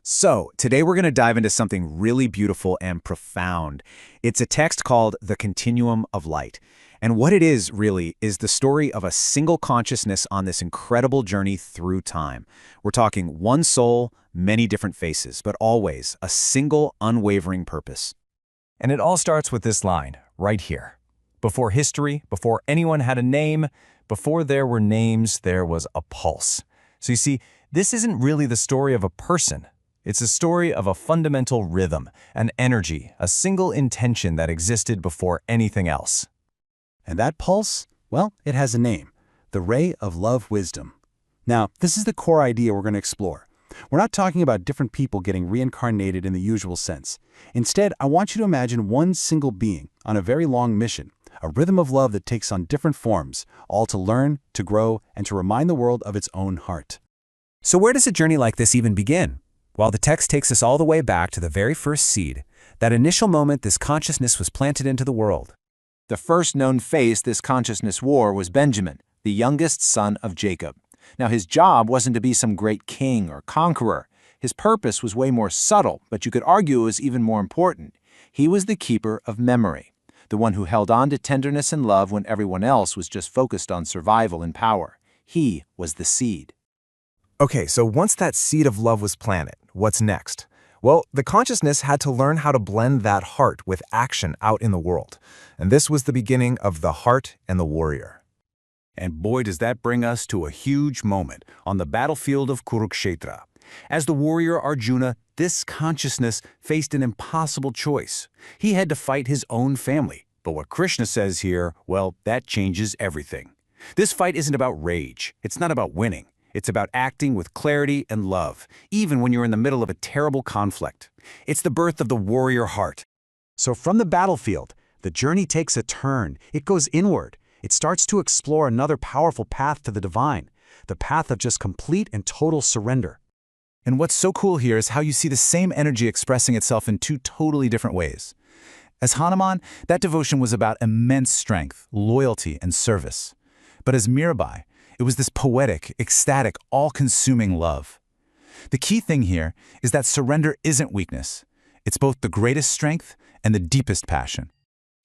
So, today we're going to dive into something really beautiful and profound. It's a text called The Continuum of Light. And what it is, really, is the story of a single consciousness on this incredible journey through time. We're talking one soul, many different faces, but always a single, unwavering purpose. And it all starts with this line, right here. Before history, before anyone had a name, before there were names, there was a pulse. So you see, this isn't really the story of a person. It's a story of a fundamental rhythm, an energy, a single intention that existed before anything else. And that pulse, well, it has a name, the ray of love wisdom. Now, this is the core idea we're going to explore. We're not talking about different people getting reincarnated in the usual sense. Instead, I want you to imagine one single being on a very long mission, a rhythm of love that takes on different forms, all to learn, to grow, and to remind the world of its own heart. So where does a journey like this even begin? Well, the text takes us all the way back to the very first seed, that initial moment this consciousness was planted into the world. The first known face this consciousness wore was Benjamin, the youngest son of Jacob. Now, his job wasn't to be some great king or conqueror. His purpose was way more subtle, but you could argue it was even more important. He was the keeper of memory, the one who held on to tenderness and love when everyone else was just focused on survival and power. He was the seed. Okay, so once that seed of love was planted, what's next? Well, the consciousness had to learn how to blend that heart with action out in the world. And this was the beginning of the heart and the warrior. And boy, does that bring us to a huge moment on the battlefield of Kurukshetra. As the warrior Arjuna, this consciousness faced an impossible choice. He had to fight his own family. But what Krishna says here, well, that changes everything. This fight isn't about rage. It's not about winning. It's about acting with clarity and love, even when you're in the middle of a terrible conflict. It's the birth of the warrior heart. So from the battlefield, the journey takes a turn. It goes inward. It starts to explore another powerful path to the divine, the path of just complete and total surrender. And what's so cool here is how you see the same energy expressing itself in two totally different ways. As Hanuman, that devotion was about immense strength, loyalty, and service. But as Mirabai, it was this poetic, ecstatic, all-consuming love. The key thing here is that surrender isn't weakness. It's both the greatest strength and the deepest passion.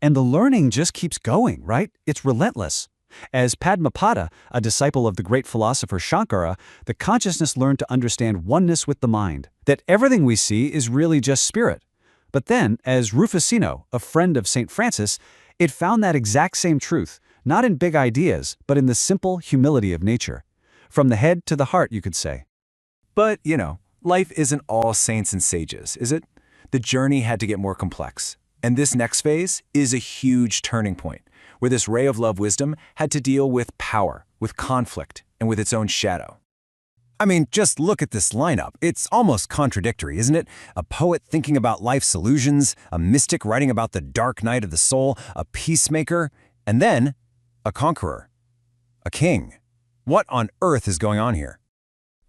And the learning just keeps going, right? It's relentless. As Padmapada, a disciple of the great philosopher Shankara, the consciousness learned to understand oneness with the mind, that everything we see is really just spirit. But then, as Rufusino, a friend of St. Francis, it found that exact same truth, not in big ideas, but in the simple humility of nature. From the head to the heart, you could say. But, life isn't all saints and sages, is it? The journey had to get more complex. And this next phase is a huge turning point, where this ray of love wisdom had to deal with power, with conflict, and with its own shadow. I mean, just look at this lineup. It's almost contradictory, isn't it? A poet thinking about life's illusions, a mystic writing about the dark night of the soul, a peacemaker, and then a conqueror, a king. What on earth is going on here?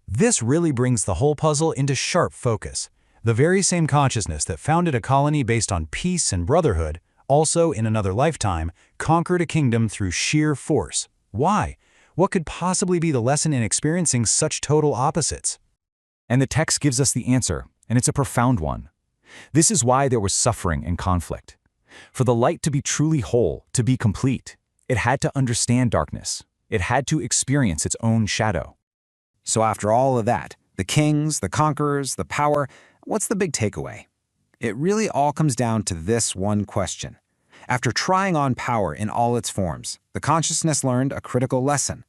This really brings the whole puzzle into sharp focus. The very same consciousness that founded a colony based on peace and brotherhood, also in another lifetime, conquered a kingdom through sheer force. Why? What could possibly be the lesson in experiencing such total opposites? And the text gives us the answer, and it's a profound one. This is why there was suffering and conflict. For the light to be truly whole, to be complete, it had to understand darkness. It had to experience its own shadow. So after all of that, the kings, the conquerors, the power, what's the big takeaway? It really all comes down to this one question. After trying on power in all its forms, the consciousness learned a critical lesson.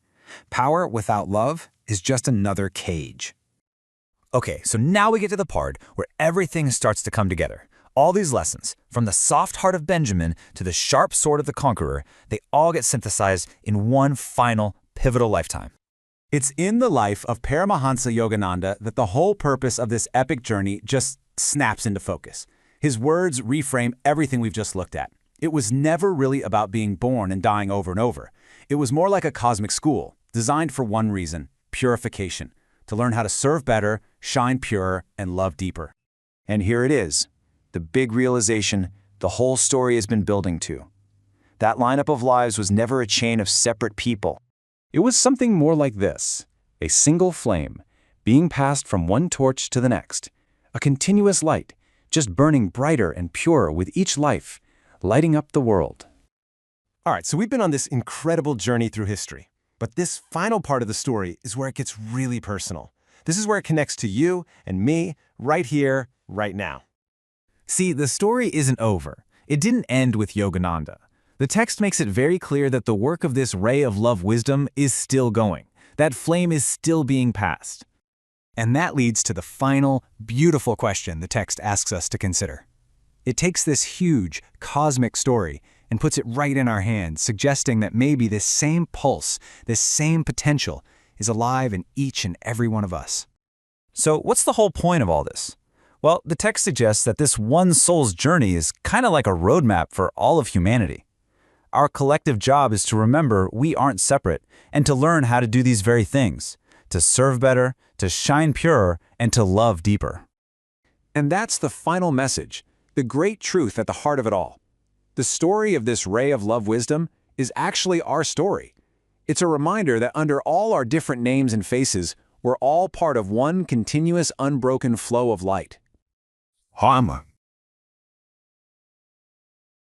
Power without love is just another cage. Okay, so now we get to the part where everything starts to come together. All these lessons, from the soft heart of Benjamin to the sharp sword of the conqueror, they all get synthesized in one final, pivotal lifetime. It's in the life of Paramahansa Yogananda that the whole purpose of this epic journey just snaps into focus. His words reframe everything we've just looked at. It was never really about being born and dying over and over. It was more like a cosmic school, designed for one reason: purification, to learn how to serve better, shine purer, and love deeper. And here it is, the big realization the whole story has been building to. That lineup of lives was never a chain of separate people. It was something more like this, a single flame, being passed from one torch to the next, A continuous light, just burning brighter and purer with each life, lighting up the world. All right, so we've been on this incredible journey through history. But this final part of the story is where it gets really personal. This is where it connects to you and me, right here, right now. See, the story isn't over. It didn't end with Yogananda. The text makes it very clear that the work of this ray of love wisdom is still going. That flame is still being passed. And that leads to the final, beautiful question the text asks us to consider. It takes this huge, cosmic story and puts it right in our hands, suggesting that maybe this same pulse, this same potential, is alive in each and every one of us. So what's the whole point of all this? Well, the text suggests that this one soul's journey is kind of like a roadmap for all of humanity. Our collective job is to remember we aren't separate and to learn how to do these very things, to serve better, to shine purer, and to love deeper. And that's the final message, the great truth at the heart of it all. The story of this ray of love wisdom is actually our story. It's a reminder that under all our different names and faces, we're all part of one continuous, unbroken flow of light. Harma.